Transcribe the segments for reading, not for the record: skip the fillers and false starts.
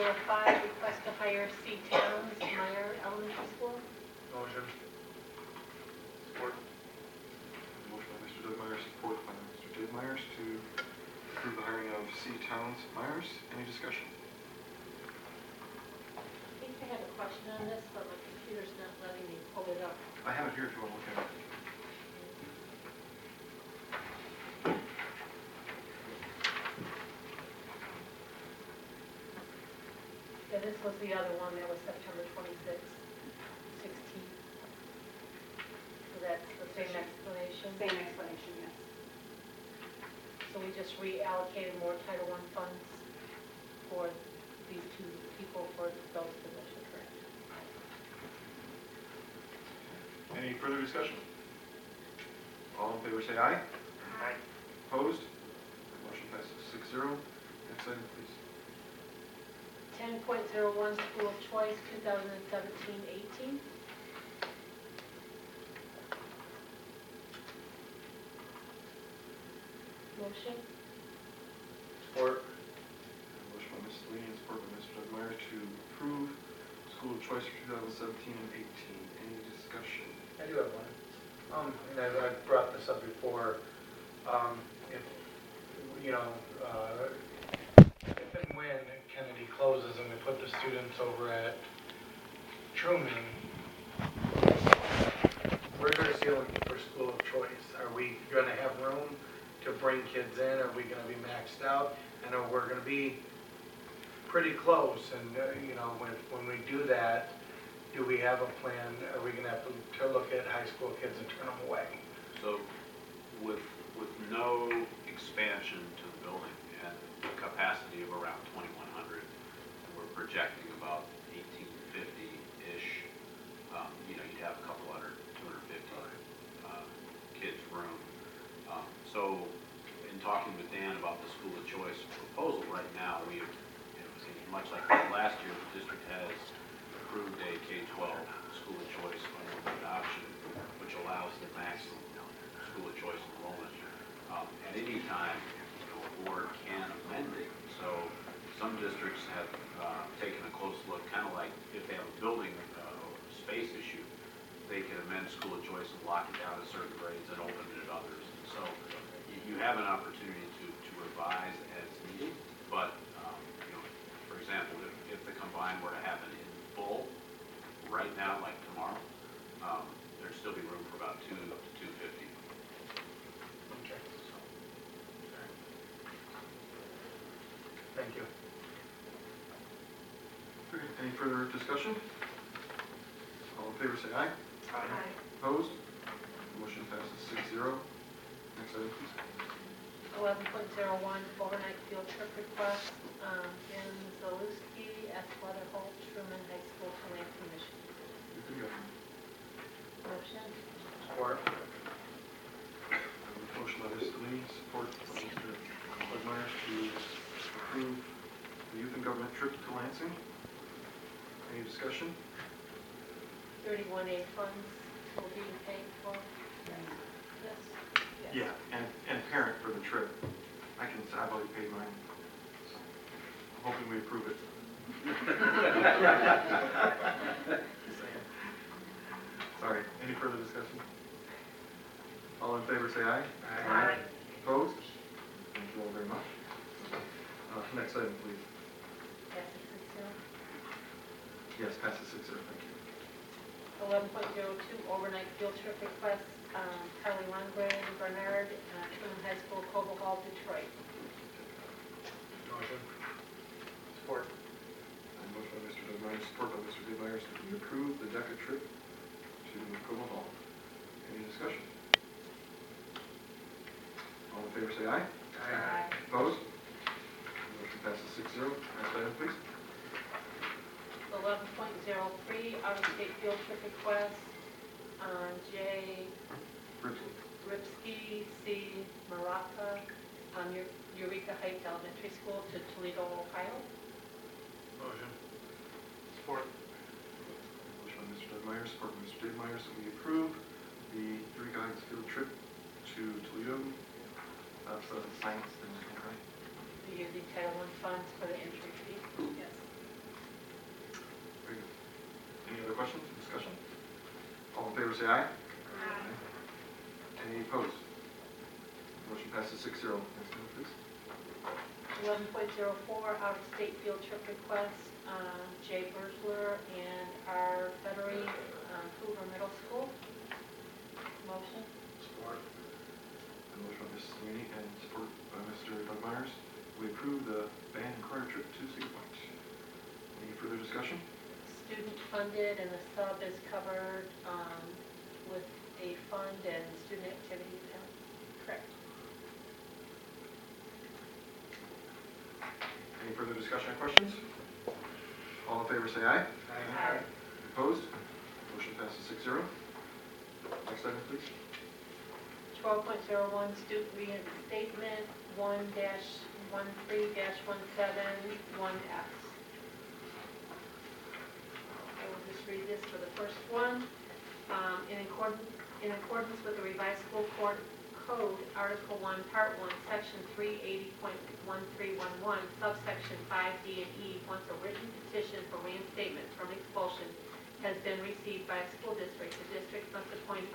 request to hire C. Towns, Meyer Elementary School. Motion. Support. Motion by Mr. Dudmeyer, support by Mr. Dave Myers to approve the hiring of C. Towns Myers. Any discussion? I think I have a question on this, but my computer's not letting me pull it up. I have it here if you want to look at it. Yeah, this was the other one that was September 26th, 16th. So that's the same explanation. Same explanation, yes. So we just reallocated more Title I funds for these two people for those positions, correct? Any further discussion? All in favor say aye. Aye. Opposed? Motion passes 6-0. Next item, please. 10.01 School of Choice 2017-18. Motion. Support. Motion by Mrs. Lee and support by Mr. Dudmeyer to approve School of Choice for 2017 and 18. Any discussion? I do have one. And I've brought this up before. If, you know, if and when Kennedy closes and we put the students over at Truman, where's our ceiling for School of Choice? Are we going to have room to bring kids in? Are we going to be maxed out? I know we're going to be pretty close, and you know, when we do that, do we have a plan? Are we going to have to look at high school kids and turn them away? So with no expansion to the building and a capacity of around 2,100, and we're projecting about 1,850-ish, you know, you'd have a couple hundred, 250 kids room. So in talking with Dan about the school of choice proposal right now, we have, you know, much like last year, the district has approved a K-12 school of choice unlimited option, which allows the maximum school of choice enrollment. At any time, you know, a board can amend it. So some districts have taken a close look, kind of like if they have a building space issue, they can amend school of choice and lock it down to certain grades and open it at others. And so you have an opportunity to revise as needed, but you know, for example, if the combine were to happen in full right now, like tomorrow, there'd still be room for about 2 up to 250. Okay. Thank you. Okay, any further discussion? All in favor say aye. Aye. Opposed? Motion passes 6-0. Next item, please. 11.01 overnight field trip request. Jen Zalewski, Esquire Holt, Truman High School to Lansing, Michigan. You can go. Motion. Support. Motion by Mrs. Lee, support by Mr. Dudmeyer to approve the youth and government trip to Lansing. Any discussion? 31A funds will be paid for this. Yeah, and parent for the trip. I've already paid mine, so I'm hoping we approve it. Sorry, any further discussion? All in favor say aye. Aye. Opposed? Thank you all very much. Next item, please. Passes 6-0. Yes, passes 6-0, thank you. 11.02 overnight field trip request. Carly Lundgren, Bernard, Truman High School, Coble Hall, Detroit. Motion. Support. Motion by Mr. Dudmeyer, support by Mr. Dave Myers, that we approve the DECA trip to Coble Hall. Any discussion? All in favor say aye. Aye. Opposed? Motion passes 6-0. Next item, please. 11.03 out-of-state field trip request. J. Ripsky, C. Maraca, Eureka Heights Elementary School to Toledo, Ohio. Motion. Support. Motion by Mr. Dudmeyer, support by Mr. Dave Myers, that we approve the Eureka Heights field trip to Toledo. That's a science thing, right? We're using Title I funds for the entry fee. Yes. Any other questions, discussion? All in favor say aye. Aye. Any opposed? Motion passes 6-0. Next one, please. 11.04, out-of-state field trip request, Jay Bursler and our Federer, Hoover Middle School. Motion? Support. A motion by Mrs. Sweeney and support by Mr. Doug Myers. We approve the band and choir trip to Cedar Point. Any further discussion? Student funded, and the sub is covered with a fund and student activity account. Correct. Any further discussion or questions? All in favor say aye. Aye. Opposed? Motion passes 6-0. Next item, please. 12.01, student reinstatement, 1-13-17-1F. I will just read this for the first one. In accordance with the revised school code, Article 1, Part 1, Section 380.1311, subsection 5D and E, once a written petition for reinstatement from expulsion has been received by a school district, the district must appoint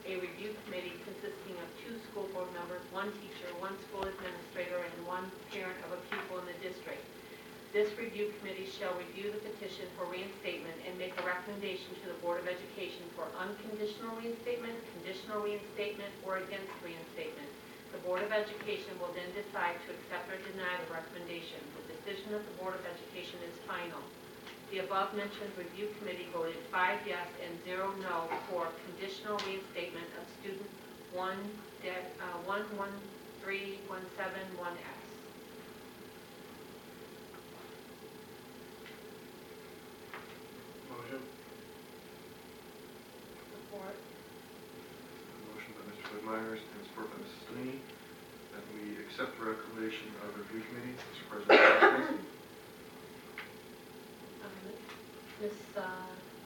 a review committee consisting of 2 school board members, 1 teacher, 1 school administrator, and 1 parent of a pupil in the district. This review committee shall review the petition for reinstatement and make a recommendation to the Board of Education for unconditional reinstatement, conditional reinstatement, or against reinstatement. The Board of Education will then decide to accept or deny the recommendation. The decision of the Board of Education is final. The above-mentioned review committee voted 5 yes and 0 no for conditional reinstatement of student 11317-1S. Motion. Support. A motion by Mr. Doug Myers and support by Mrs. Sweeney that we accept the recommendation of the review committee. Mr. President,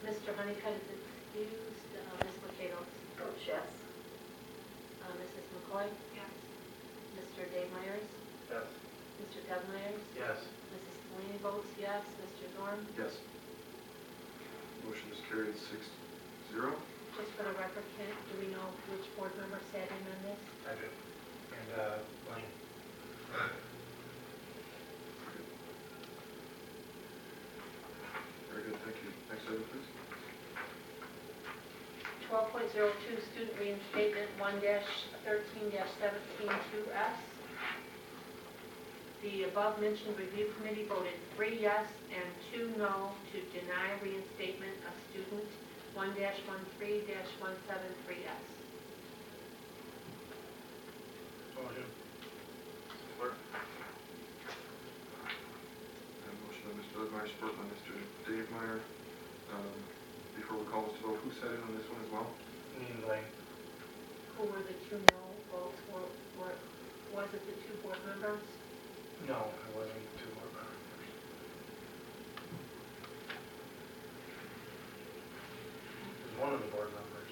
Mr. Honeycutt is excused. Ms. Mercado? Votes yes. Mrs. McCoy? Yes. Mr. Dave Myers? Yes. Mr. Doug Myers? Yes. Mrs. Delaney votes yes. Mr. Dorn? yes. Motion is carried 6-0. Just for the record, do we know which board member sat in on this? I do. And, Blaine. Very good, thank you. Next item, please. 12.02, student reinstatement 1-13-17-2S. The above-mentioned review committee voted 3 yes and 2 no to deny reinstatement of student 1-13-173S. Motion. Support. Motion by Mr. Doug Myers, support by Mr. Dave Meyer. Before we call this to vote, who sat in on this one as well? Me and Blaine. Who were the 2 no votes? Was it the 2 board members? No, I wasn't too more about it first. It was one of the board members.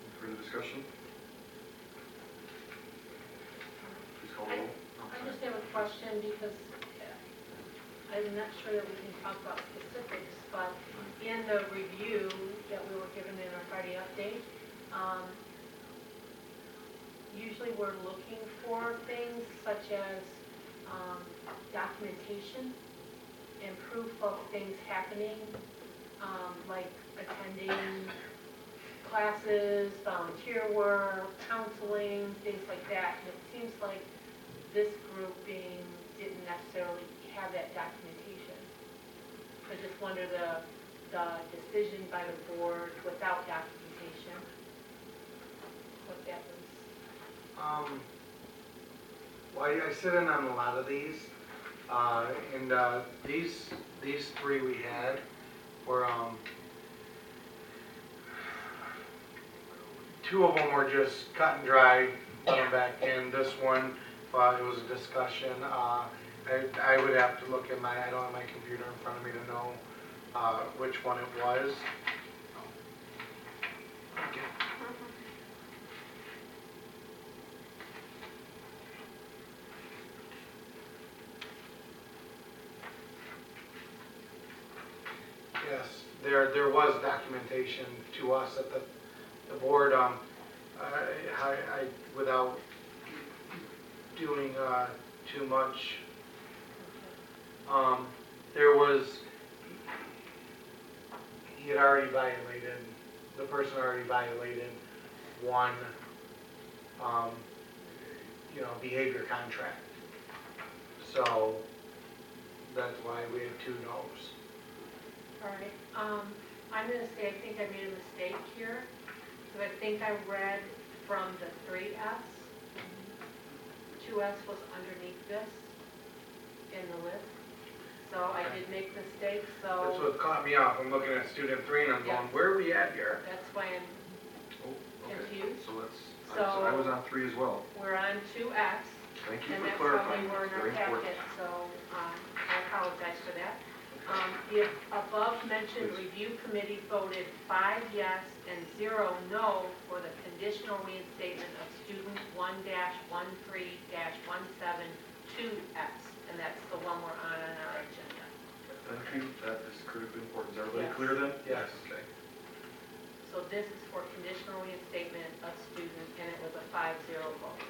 Any further discussion? Please call the roll. I just have a question because I'm not sure that we can talk about specifics, but in the review that we were given in our Friday update, usually we're looking for things such as documentation and proof of things happening, like attending classes, volunteer work, counseling, things like that. And it seems like this grouping didn't necessarily have that documentation. I just wonder the decision by the board without documentation, what that was. Well, I sit in on a lot of these, and these 3 we had were, 2 of them were just cut and dry, put them back in. This one, it was a discussion. I would have to look at I don't have my computer in front of me to know which one it was. Okay. Yes, there was documentation to us at the board, without doing, too much. There was, he had already violated, the person already violated one, behavior contract. So, that's why we have 2 no's. All right, I'm gonna say, I think I made a mistake here, because I think I read from the 3 Fs. 2 Fs was underneath this in the list, so I did make mistakes, That's so what caught me off. I'm looking at student 3 and I'm going, Yeah. where are we at here? that's why I'm Oh, okay. confused. So So- I was on 3 as well. We're on 2 Fs, Thank you and for that's probably clarifying. were in our Very important. packet, so I apologize for that. The above-mentioned review committee voted 5 yes and 0 no for the conditional reinstatement of student 1-13-17-2S, and that's the one we're on our agenda. Thank you, that is critically important. Is everybody Yes. clear then? Yes. Okay. So this is for conditional reinstatement of student, and it was a 5-0 vote.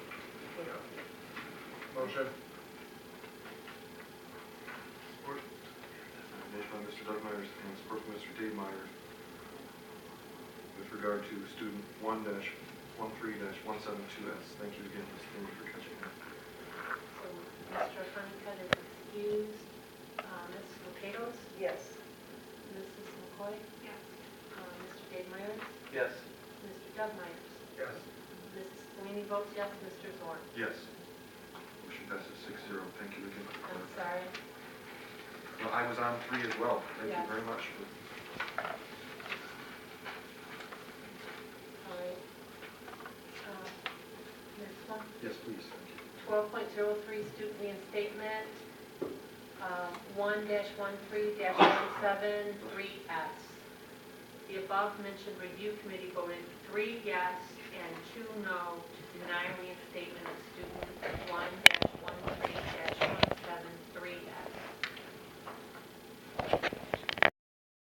Motion? Support. Motion by Mr. Doug Myers and support by Mr. Dave Myers with regard to student 1-13-172S. Thank you again, Ms. Stanley, for catching that. So Mr. Honeycutt is excused. Ms. Lucados? Yes. Mrs. McCoy? Yes. Mr. Dave Myers? Yes. Mr. Doug Myers? Yes. Mrs. Sweeney votes yes. Mr. Zorn? Yes. Motion passes 6-0. Thank you again. for I'm clarifying. sorry. No, I was on 3 as well. Thank Yes. you very much. All right. Next one. Yes, please. Thank you. 12.03 student reinstatement, 1-13-173Fs. The above-mentioned review committee voted 3 yes and 2 no to deny reinstatement of student 1-13-173Fs.